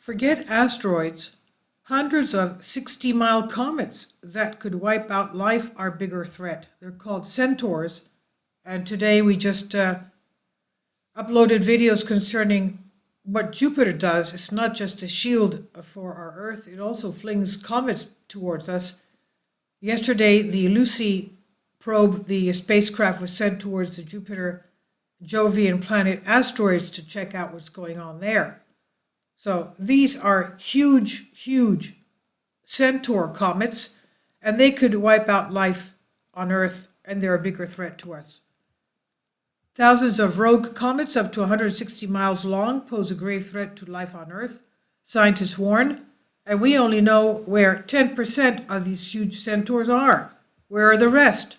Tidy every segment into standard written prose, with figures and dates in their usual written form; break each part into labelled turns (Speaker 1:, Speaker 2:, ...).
Speaker 1: Forget asteroids. Hundreds of 60-mile comets that could wipe out life are a bigger threat. They're called Centaurs. And today we just uploaded videos concerning what Jupiter does. It's not just a shield for our Earth. It also flings comets towards us. Yesterday, the Lucy probe, the spacecraft, was sent towards the Jupiter Jovian planet Asteroids to check out what's going on there. So these are huge, huge Centaur comets, and they could wipe out life on Earth, and they're a bigger threat to us. Thousands of rogue comets up to 160 miles long pose a grave threat to life on Earth, scientists warn, and we only know where 10% of these huge Centaurs are. Where are the rest?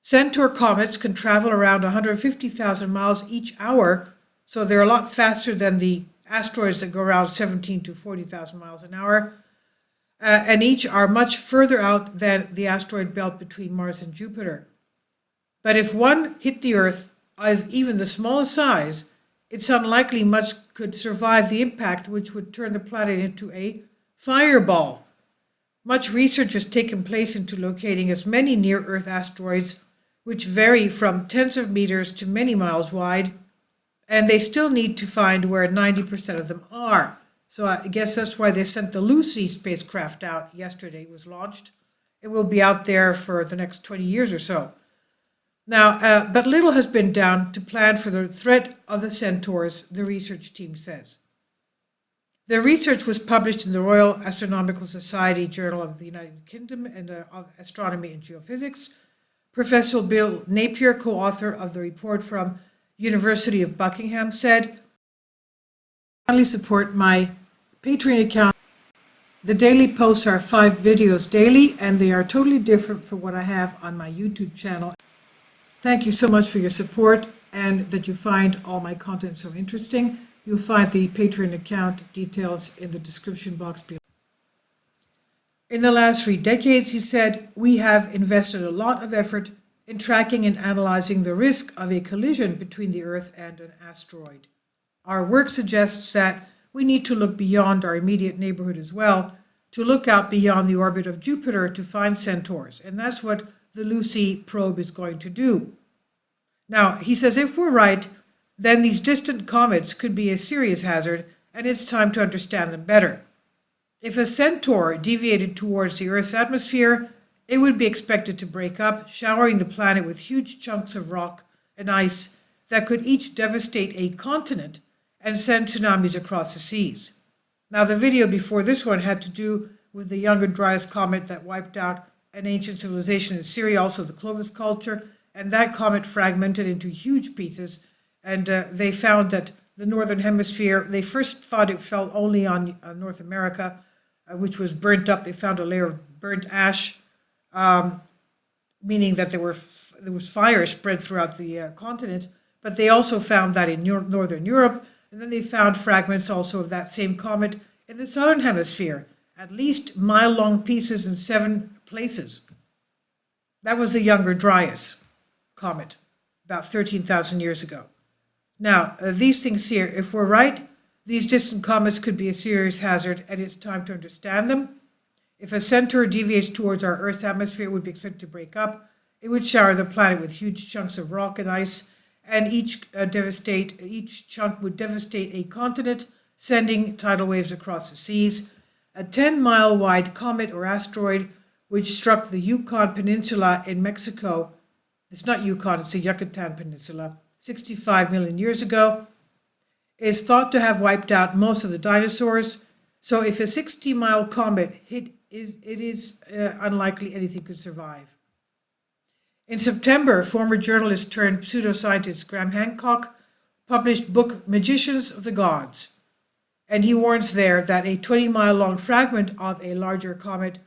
Speaker 1: Centaur comets can travel around 150,000 miles each hour, so they're a lot faster than the asteroids that go around 17 to 40,000 miles an hour, and each are much further out than the asteroid belt between Mars and Jupiter. But if one hit the Earth of even the smallest size, it's unlikely much could survive the impact, which would turn the planet into a fireball. Much research has taken place into locating as many near-Earth asteroids, which vary from tens of meters to many miles wide, and they still need to find where 90% of them are. So I guess that's why they sent the Lucy spacecraft out yesterday. It was launched. It will be out there for the next 20 years or so. Now, but little has been done to plan for the threat of the Centaurs, the research team says. The research was published in the Royal Astronomical Society Journal of the United Kingdom and of Astronomy and Geophysics. Professor Bill Napier, co-author of the report from University of Buckingham, said, "Kindly support my Patreon account. The daily posts are 5 videos daily, and they are totally different from what I have on my YouTube channel. Thank you so much for your support and that you find all my content so interesting. You'll find the Patreon account details in the description box below." In the last 3 decades, he said, we have invested a lot of effort in tracking and analyzing the risk of a collision between the Earth and an asteroid. Our work suggests that we need to look beyond our immediate neighborhood as well, to look out beyond the orbit of Jupiter to find Centaurs, and that's what the Lucy probe is going to do. Now, he says if we're right, then these distant comets could be a serious hazard, and it's time to understand them better. If a Centaur deviated towards the Earth's atmosphere, it would be expected to break up, showering the planet with huge chunks of rock and ice that could each devastate a continent and send tsunamis across the seas. Now, the video before this one had to do with the Younger Dryas comet that wiped out an ancient civilization in Syria, also the Clovis culture, and that comet fragmented into huge pieces, and they found that the northern hemisphere, they first thought it fell only on North America, which was burnt up. They found a layer of burnt ash, meaning that there was fire spread throughout the continent, but they also found that in northern Europe, and then they found fragments also of that same comet in the southern hemisphere, at least mile-long pieces in 7 places. That was the Younger Dryas comet, about 13,000 years ago. Now, these things here, if we're right, these distant comets could be a serious hazard, and it's time to understand them. If a Centaur deviates towards our Earth's atmosphere, it would be expected to break up. It would shower the planet with huge chunks of rock and ice, and each chunk would devastate a continent, sending tidal waves across the seas. A 10-mile wide comet or asteroid, which struck the Yukon Peninsula in Mexico, it's not Yukon, it's the Yucatan Peninsula, 65 million years ago, is thought to have wiped out most of the dinosaurs. So if a 60-mile comet hit, it is unlikely anything could survive. In September, former journalist turned pseudoscientist Graham Hancock published book Magicians of the Gods, and he warns there that a 20-mile long fragment of a larger comet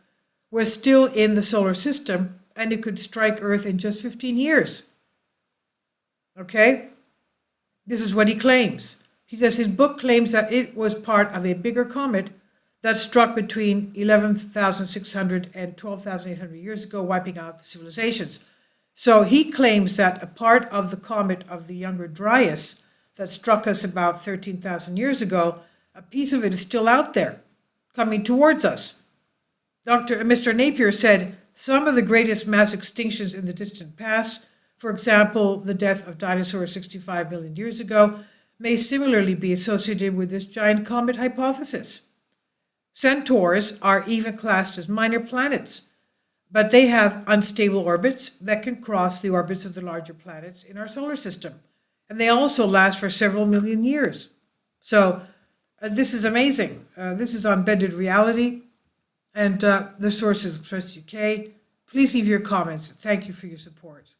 Speaker 1: was still in the solar system, and it could strike Earth in just 15 years. Okay? This is what he claims. He says his book claims that it was part of a bigger comet that struck between 11,600 and 12,800 years ago, wiping out the civilizations. So he claims that a part of the comet of the Younger Dryas that struck us about 13,000 years ago A piece of it is still out there, coming towards us. Mr. Napier said some of the greatest mass extinctions in the distant past, for example, the death of dinosaurs 65 million years ago, may similarly be associated with this giant comet hypothesis. Centaurs are even classed as minor planets, but they have unstable orbits that can cross the orbits of the larger planets in our solar system. And they also last for several million years. So this is amazing. This is unbended reality. And the source is Express UK. Please leave your comments. Thank you for your support.